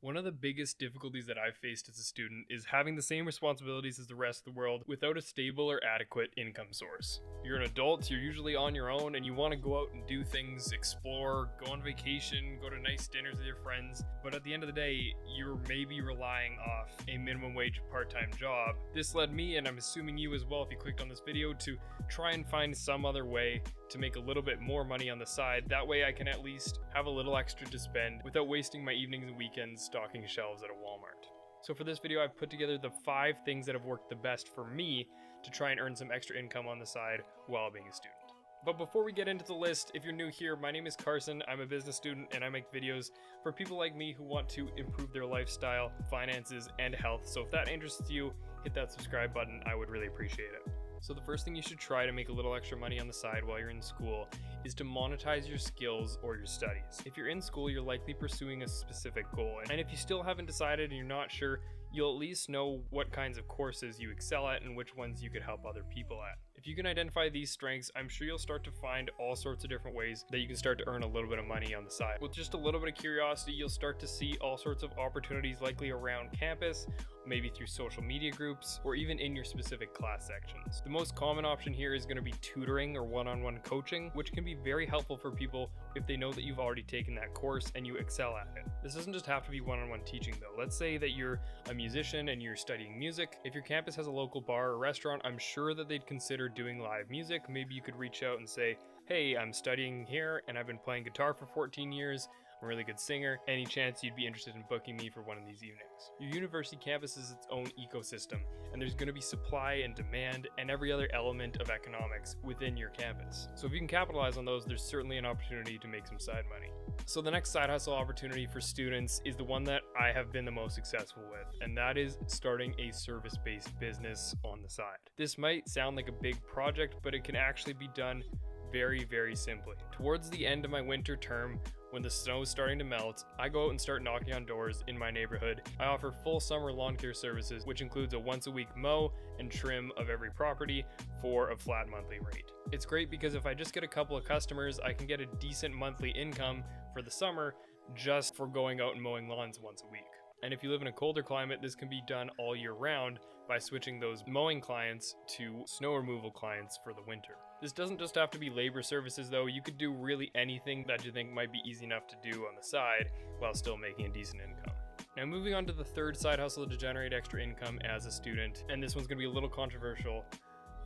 One of the biggest difficulties that I've faced as a student is having the same responsibilities as the rest of the world without a stable or adequate income source. You're an adult, you're usually on your own, and you want to go out and do things, explore, go on vacation, go to nice dinners with your friends, but at the end of the day, you're maybe relying off a minimum wage part-time job. This led me, and I'm assuming you as well if you clicked on this video, to try and find some other way to make a little bit more money on the side. That way I can at least have a little extra to spend without wasting my evenings and weekends stocking shelves at a Walmart. So for this video, I've put together the 5 things that have worked the best for me to try and earn some extra income on the side while being a student. But before we get into the list, if you're new here, my name is Carson. I'm a business student and I make videos for people like me who want to improve their lifestyle, finances, and health. So if that interests you, hit that subscribe button. I would really appreciate it. So the first thing you should try to make a little extra money on the side while you're in school is to monetize your skills or your studies. If you're in school, you're likely pursuing a specific goal. And if you still haven't decided and you're not sure, you'll at least know what kinds of courses you excel at and which ones you could help other people at. If you can identify these strengths, I'm sure you'll start to find all sorts of different ways that you can start to earn a little bit of money on the side. With just a little bit of curiosity, you'll start to see all sorts of opportunities likely around campus, maybe through social media groups, or even in your specific class sections. The most common option here is going to be tutoring or one-on-one coaching, which can be very helpful for people if they know that you've already taken that course and you excel at it. This doesn't just have to be one-on-one teaching though. Let's say that you're a musician and you're studying music. If your campus has a local bar or restaurant, I'm sure that they'd consider doing live music. Maybe you could reach out and say, hey, I'm studying here and I've been playing guitar for 14 years. I'm a really good singer. Any chance you'd be interested in booking me for one of these evenings? Your university campus is its own ecosystem, and there's going to be supply and demand and every other element of economics within your campus. So if you can capitalize on those, there's certainly an opportunity to make some side money. So the next side hustle opportunity for students is the one that I have been the most successful with, and that is starting a service-based business on the side. This might sound like a big project, but it can actually be done very, very simply. Towards the end of my winter term, when the snow is starting to melt, I go out and start knocking on doors in my neighborhood. I offer full summer lawn care services, which includes a once a week mow and trim of every property for a flat monthly rate. It's great because if I just get a couple of customers, I can get a decent monthly income for the summer just for going out and mowing lawns once a week. And if you live in a colder climate, this can be done all year round by switching those mowing clients to snow removal clients for the winter. This doesn't just have to be labor services though. You could do really anything that you think might be easy enough to do on the side while still making a decent income. Now moving on to the third side hustle to generate extra income as a student, and this one's gonna be a little controversial,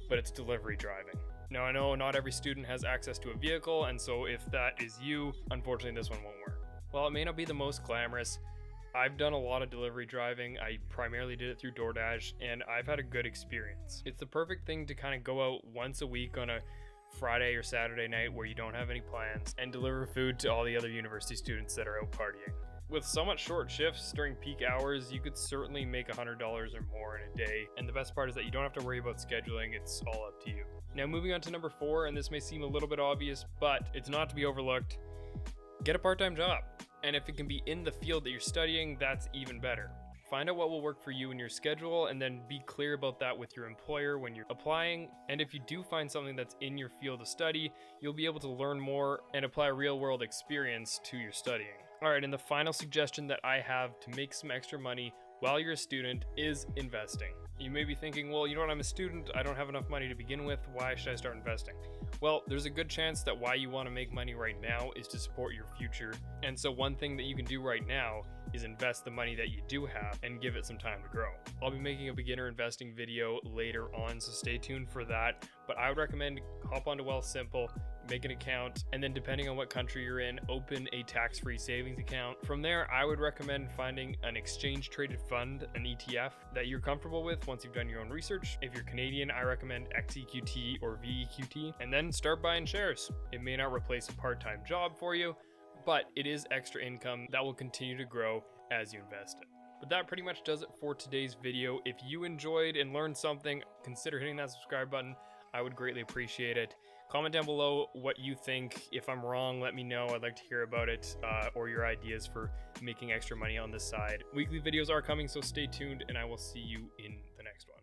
but it's delivery driving. Now I know not every student has access to a vehicle, and so if that is you, unfortunately this one won't work. While it may not be the most glamorous, I've done a lot of delivery driving. I primarily did it through DoorDash, and I've had a good experience. It's the perfect thing to kind of go out once a week on a Friday or Saturday night where you don't have any plans and deliver food to all the other university students that are out partying. With so much short shifts during peak hours, you could certainly make $100 or more in a day. And the best part is that you don't have to worry about scheduling. It's all up to you. Now moving on to number 4, and this may seem a little bit obvious, but it's not to be overlooked. Get a part-time job. And if it can be in the field that you're studying, that's even better. Find out what will work for you in your schedule and then be clear about that with your employer when you're applying. And if you do find something that's in your field of study, you'll be able to learn more and apply real-world experience to your studying. All right, and the final suggestion that I have to make some extra money while you're a student is investing. You may be thinking, well, you know what, I'm a student, I don't have enough money to begin with, why should I start investing? Well, there's a good chance that why you want to make money right now is to support your future. And so one thing that you can do right now is invest the money that you do have and give it some time to grow. I'll be making a beginner investing video later on, so stay tuned for that. But I would recommend hop onto Wealthsimple, make an account, and then depending on what country you're in, open a tax-free savings account. From there, I would recommend finding an exchange-traded fund, an ETF, that you're comfortable with once you've done your own research. If you're Canadian, I recommend XEQT or VEQT, and then start buying shares. It may not replace a part-time job for you, but it is extra income that will continue to grow as you invest it. But that pretty much does it for today's video. If you enjoyed and learned something, consider hitting that subscribe button. I would greatly appreciate it. Comment down below what you think. If I'm wrong, let me know. I'd like to hear about it, or your ideas for making extra money on this side. Weekly videos are coming, so stay tuned, and I will see you in the next one.